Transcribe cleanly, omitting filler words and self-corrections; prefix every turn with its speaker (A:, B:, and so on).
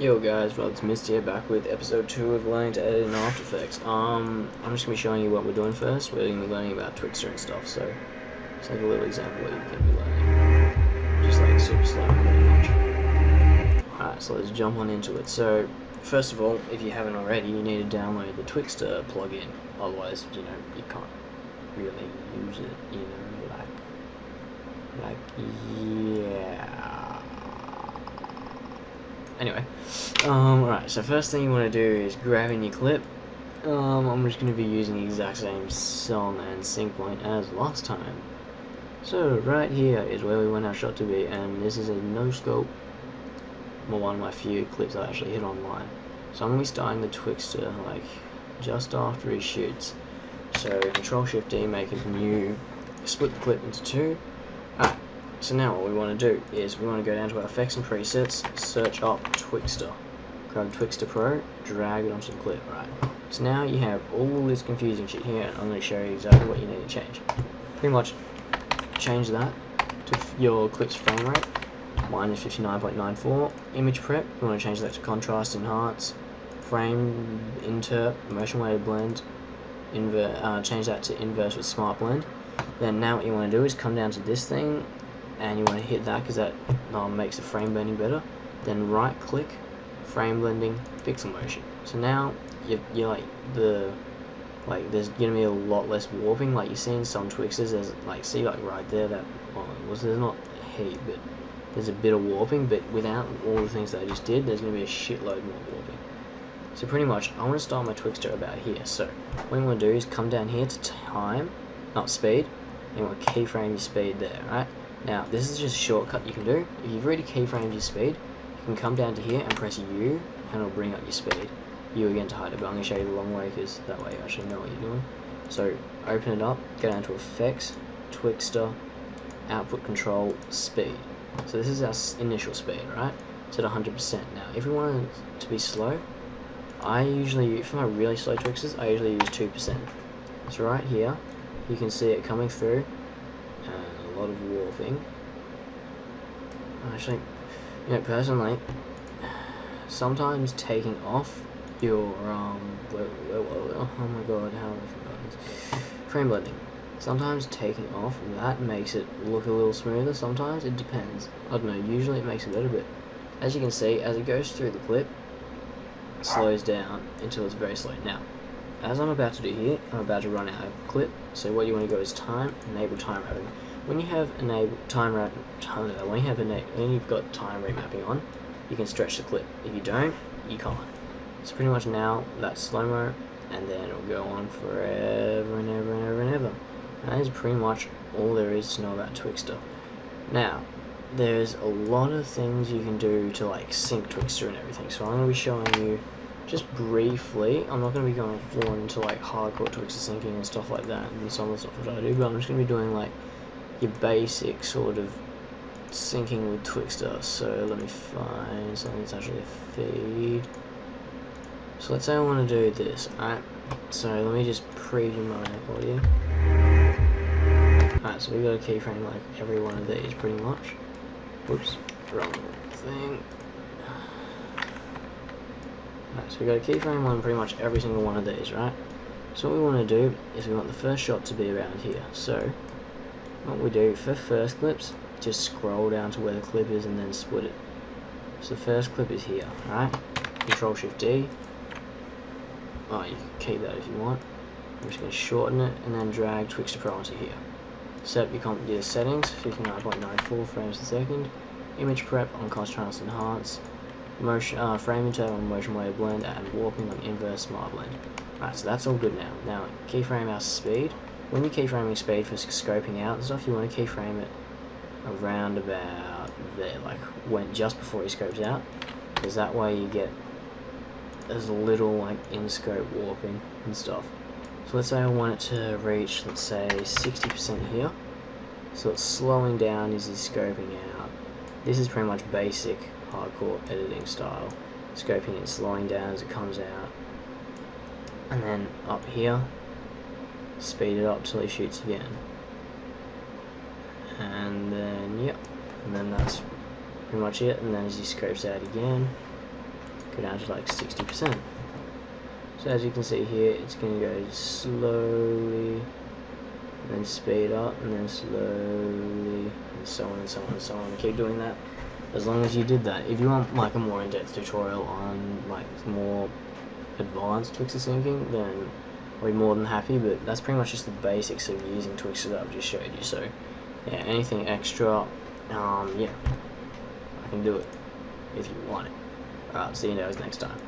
A: Yo guys, well it's Mist here, back with episode 2 of learning to edit in After Effects. I'm just going to be showing you what we're doing first. We're going to be learning about Twixtor and stuff, so it's like a little example what you can be learning. Just like super slow, pretty much. Alright, so let's jump on into it. So, first of all, if you haven't already, you need to download the Twixtor plugin. Otherwise, you can't really use it, yeah. Anyway, alright, so first thing you want to do is grab in your clip. I'm just going to be using the exact same song and sync point as last time. So right here is where we want our shot to be, and this is a no scope, one of my few clips I actually hit online. So I'm going to be starting the Twixtor like just after he shoots. So Control-Shift-D, make a new, split the clip into two. Alright. So now what we want to do is we want to go down to our effects and presets, search up Twixtor, grab Twixtor Pro, drag it onto the clip, right? So now you have all this confusing shit here, and I'm going to show you exactly what you need to change. Pretty much change that to your clip's frame rate, mine is 59.94, image prep, you want to change that to contrast, enhance, frame, interp, motion weighted blend, change that to inverse with smart blend. Then now what you want to do is come down to this thing, and you want to hit that because that makes the frame blending better. Then right click, frame blending, pixel motion. So now you're there's gonna be a lot less warping. Like you see in some Twixtors, there's right there that there's not a heap, but there's a bit of warping. But without all the things that I just did, there's gonna be a shitload more warping. So pretty much, I want to start my Twixtor about here. So what you want to do is come down here to time, not speed, and you want to keyframe your speed there, right? Now, this is just a shortcut you can do. If you've already keyframed your speed, you can come down to here and press U, and it'll bring up your speed. U again to hide it, but I'm going to show you the long way because that way you actually know what you're doing. So, open it up, go down to Effects, Twixtor, Output Control, Speed. So this is our initial speed, right? It's at 100%. Now, if we want it to be slow, I usually, for my really slow Twixtors, I usually use 2%. So right here, you can see it coming through. A lot of warping. Actually, personally, sometimes taking off your oh my god, how have I forgotten this? Frame blending. Sometimes taking off that makes it look a little smoother. Sometimes it depends. I don't know. Usually it makes it better, but as you can see, as it goes through the clip, it slows down until it's very slow. Now, as I'm about to do here, I'm about to run out of clip. So what you want to go is time, enable time wrapping. When you have enabled when you've got time rate mapping on, you can stretch the clip. If you don't, you can't. So pretty much now that's slow-mo, and then it'll go on forever and ever and ever and ever. And that is pretty much all there is to know about Twixtor. Now, there's a lot of things you can do to like sync Twixtor and everything. So I'm going to be showing you just briefly. I'm not going to be going full into like hardcore Twixtor syncing and stuff like that, and some of the stuff which I do, but I'm just going to be doing like your basic sort of syncing with Twixtor. So let me find something that's actually a feed. So let's say I want to do this, alright? So let me just preview my audio. Alright, so we've got a keyframe like every one of these pretty much. Whoops, wrong thing. Alright, so we've got a keyframe on pretty much every single one of these, right? So what we want to do is we want the first shot to be around here. So what we do for first clips, just scroll down to where the clip is and then split it. So the first clip is here, right? Control-Shift-D. Oh, you can keep that if you want. I'm just going to shorten it and then drag Twixtor Pro onto here. Set up your settings, 59.94 frames a second. Image prep on contrast enhance. Motion, frame interp on motion weighted blend, and warping on inverse smart blend. Alright, so that's all good now. Now, keyframe our speed. When you're keyframing speed for scoping out and stuff, you want to keyframe it around about there, like just before he scopes out, because that way you get as little like in-scope warping and stuff. So let's say I want it to reach, let's say 60% here. So it's slowing down as he's scoping out. This is pretty much basic hardcore editing style. Scoping and slowing down as it comes out. And then up here, speed it up till he shoots again. And then, yep. And then that's pretty much it. And then as he scopes out again, go down to like 60%. So as you can see here, it's going to go slowly, and then speed up, and then slowly, and so on and so on and so on. Keep doing that as long as you did that. If you want like a more in-depth tutorial on like more advanced Twixtor syncing, then I'll be more than happy, but that's pretty much just the basics of using Twixtor that I've just showed you. So yeah, anything extra, yeah, I can do it if you want it. Alright, see you guys next time.